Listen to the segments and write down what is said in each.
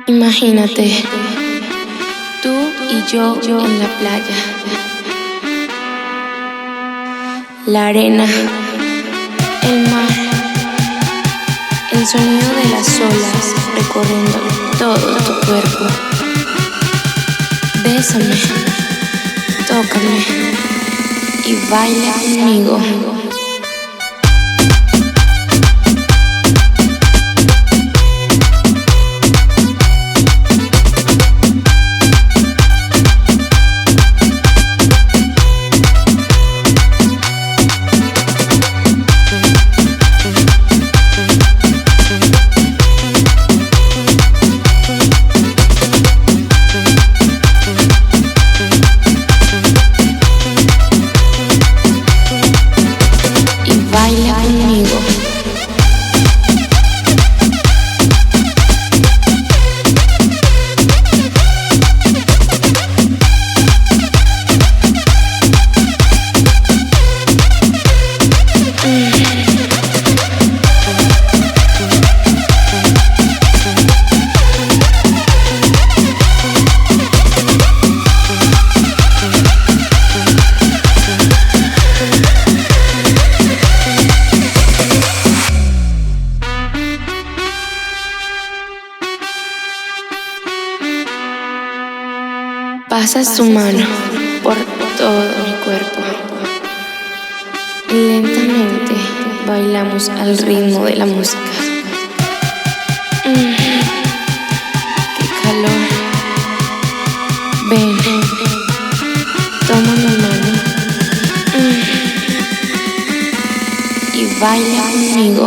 Imagínate, tú y yo en la playa, la arena, el mar, el sonido de las olas recorriendo todo tu cuerpo. Bésame, tócame y baila conmigo. Pasas tu mano por todo mi cuerpo y lentamente bailamos al ritmo de la música. ¡Qué calor! Ven, toma mi mano y baila conmigo.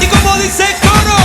Y como dice el coro.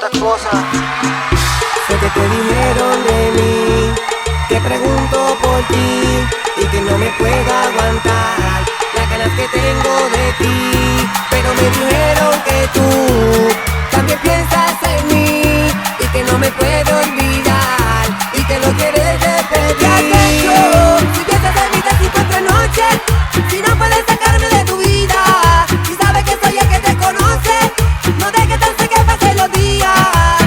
otras cosas. Sé que te dijeron de mí, que pregunto por ti y que no me puedo aguantar las ganas que tengo de ti. Pero me dijeron que tú también piensas en mí y que no me puedo olvidar y que lo quieres repetir. ¿Qué has hecho? Si piensas en mí de 50 noches, si no puedes sacarme de tu vida, si sabes que soy el que te conoce, no dejes tan que pasen los días.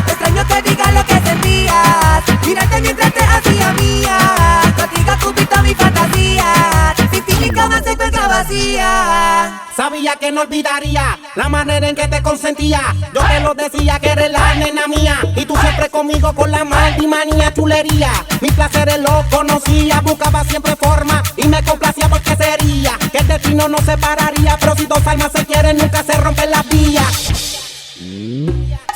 Extraño que digas lo que sentías, mirarte mientras te hacía mía, contigo cumpliste mi fantasía, sin ti mi cama se encuentra vacía. Sabía que no olvidaría la manera en que te consentía. Yo te lo decía que eres la nena mía y tú siempre conmigo con la manía chulería. Mis placeres los conocía, buscaba siempre forma y me complacía porque sería que el destino nos separaría. Pero si dos almas se quieren nunca se rompen las vías.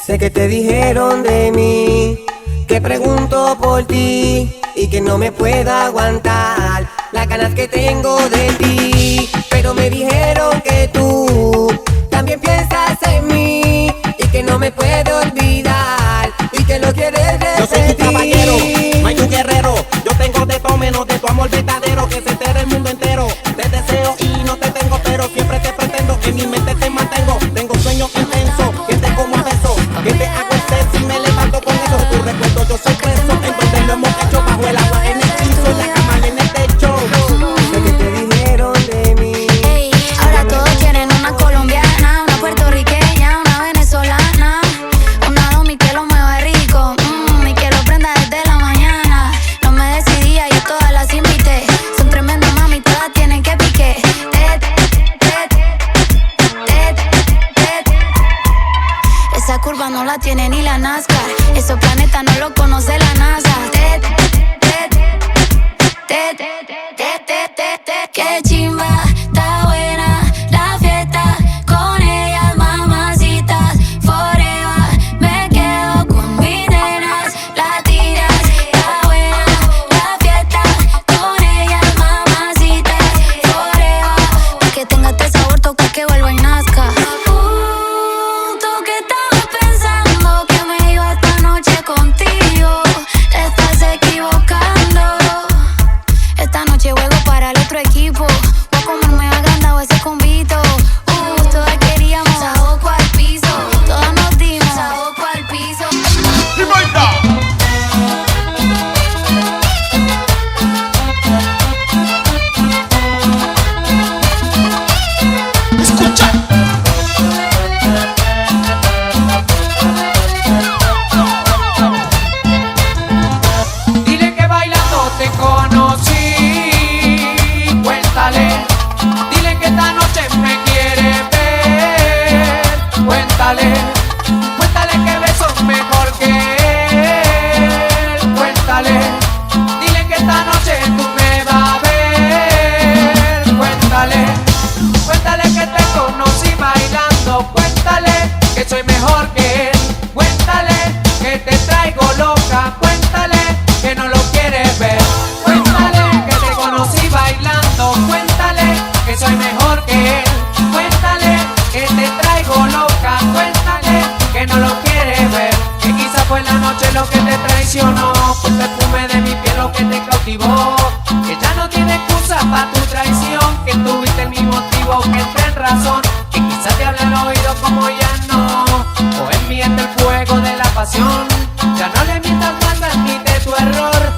Sé que te dijeron de mí, que pregunto por ti y que no me puedo aguantar las ganas que tengo de ti. Pero me dijeron que tú también piensas en mí y que no me puedo olvidar y que lo quieres repetir. Yo soy tu caballero, no hay un guerrero. Yo tengo de todo menos de tu amor verdadero, que se entere el mundo entero. Te deseo y no te tengo, pero siempre te pretendo. En mi mente te mantengo, tengo sueños intensos, que te como a beso, que te hago el sexy y me levanto con eso. Tu recuerdo yo soy preso, en donde lo hemos hecho, bajo el agua, en el piso, en la cama, en el techo. Sé que te dijeron de mí. Ey, ahora todos quieren una colombiana, una puertorriqueña, una venezolana, una domi que lo mueve rico, y que lo prenda desde la mañana. No me decidía, yo todas las invité, son tremendas mami, todas tienen que pique. Esa curva no la tiene ni la NASCAR, esos planetas no lo conoce la NASA. Qué chimba, está buena la fiesta, con ellas mamacitas, forever, me quedo con mis nenas, latinas. Está buena la fiesta, con ellas mamacitas, forever, pa' que tenga este sabor, toca que vuelva y nazca. Tú que estabas pensando que me iba esta noche contigo, te estás equivocando. Esta noche juego para el otro equipo, voy a comerme agrandado ese convito. Todas queríamos saoco al piso, todas nos dimos saoco al piso. Escucha. Dile que bailando te conocí, cuéntale. Dile que esta noche me quiere ver, cuéntale. Cuéntale que beso mejor que él, cuéntale. Dile que esta noche tú me vas a ver, cuéntale. Cuéntale que te conocí bailando, cuéntale que soy mejor que él, cuéntale que te traigo loca, cuéntale que no lo quieres ver, cuéntale que te conocí bailando, cuéntale que soy mejor que él, cuéntale que te traigo loca, cuéntale que no lo quieres ver, que quizá fue la noche lo que te traicionó, fue el perfume de mi piel lo que te cautivó, que ya no tiene excusa para tu traición, que tuviste el mismo motivo que entré en razón, que quizá te habla al oído como ya no, o envíate el fuego de la pasión, ya no le mientas más, admite tu error,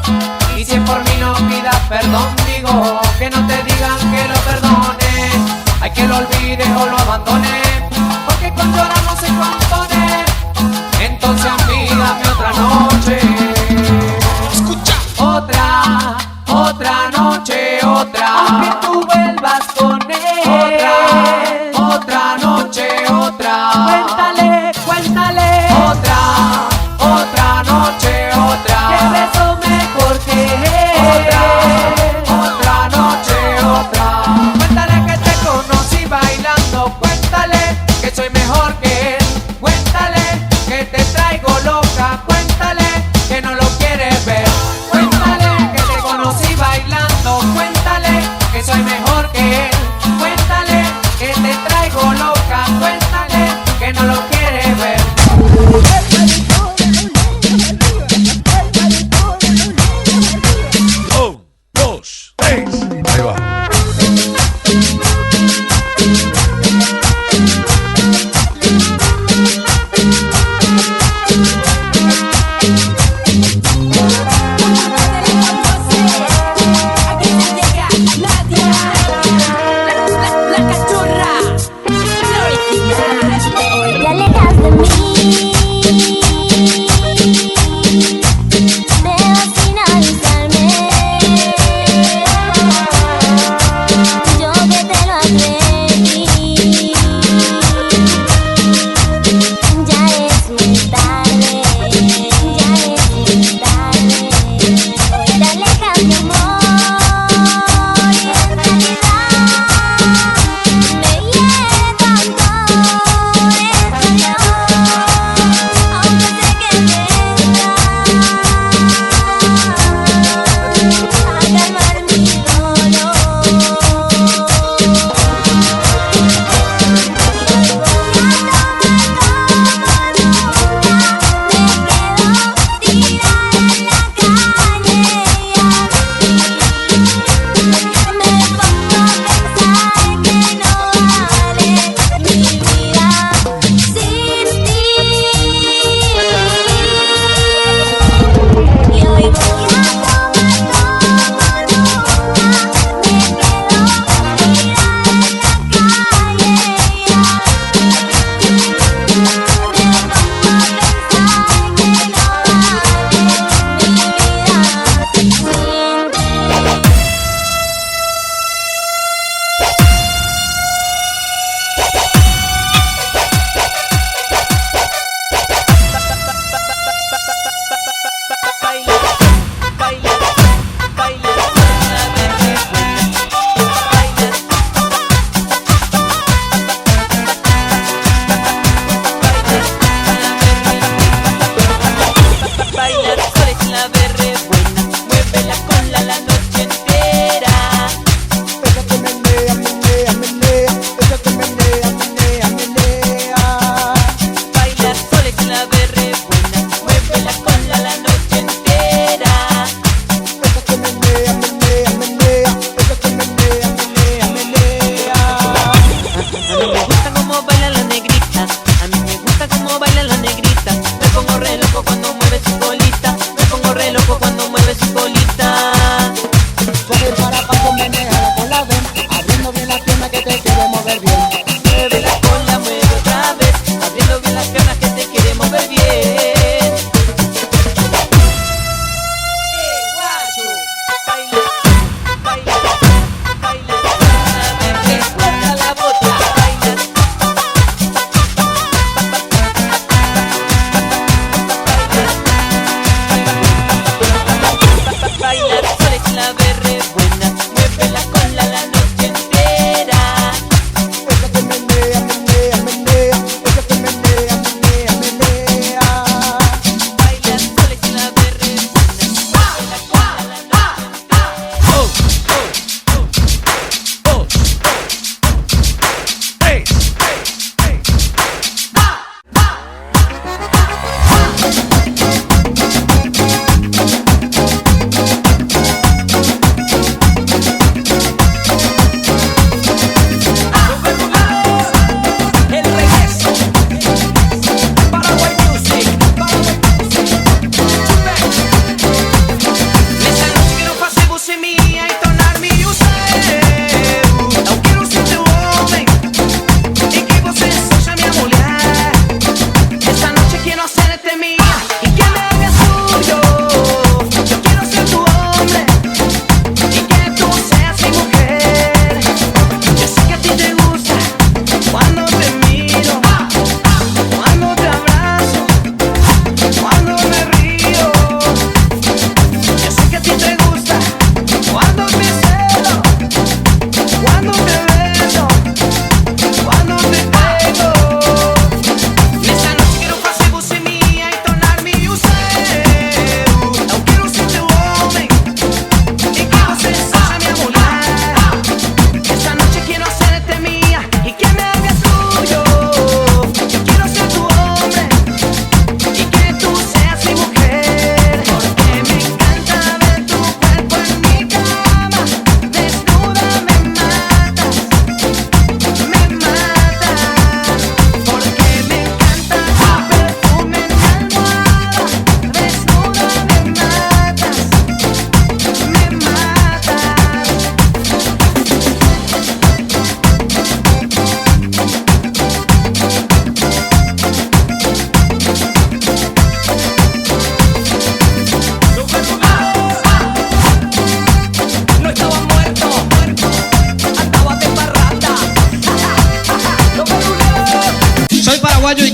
y si es por mí no pidas perdón, digo que no te digan que lo perdones, hay que lo olvides o lo abandones, porque con llorar no se compone, entonces amiga dame otra noche. Escucha. Otra noche, otra, aunque tú vuelvas con él, otra noche, otra, cuéntale, otra noche, otra, que beso mejor que él, otra noche, otra, cuéntale que te conocí bailando, cuéntale que soy mejor que él, cuéntale que te traigo loca, cuéntale que no lo quieres ver, cuéntale que te conocí bailando, cuéntale que soy mejor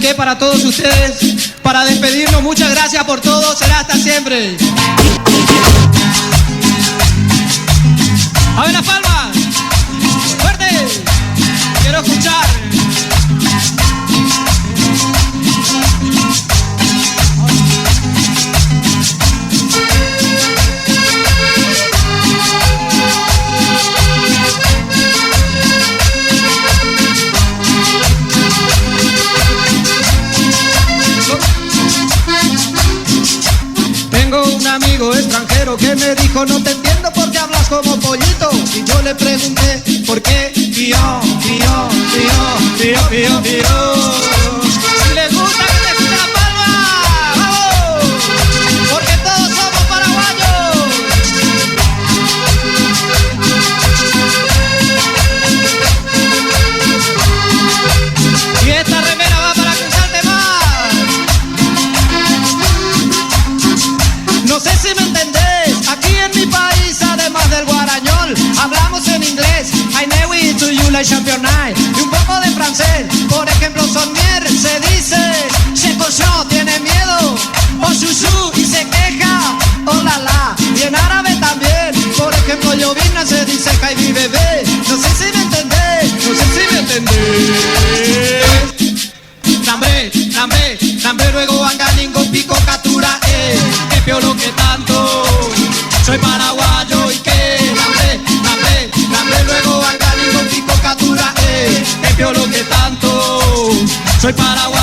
dediqué para todos ustedes, para despedirnos. Muchas gracias por todo, será hasta siempre. A ver las palmas, fuerte, quiero escuchar. Tengo un amigo extranjero que me dijo: no te entiendo porque hablas como pollito. Y yo le pregunté por qué. Pío, pío, pío, pío, pío, pío. Si les gusta que te escuche la palma, ¡vamos! Porque todos somos paraguayos. Y esta remera va para que salte más. No sé si me entendés, aquí en mi país, además del guarañol, hablamos en inglés. I know it to you like championnat. Y un poco de francés, por ejemplo, sonmier se dice che cochon, tiene miedo. O chouchou y se queja, oh la la. Y en árabe también, por ejemplo, llovina se dice caibi bebé. No sé si me entendés, no sé si me entendés. Nambre, nambre, nambre, luego angalingo, pico, captura, que piolo que tanto, soy paraguayo y que, nambre, nambre, nambre, luego angalingo, pico, captura, que piolo que tanto, soy paraguayo.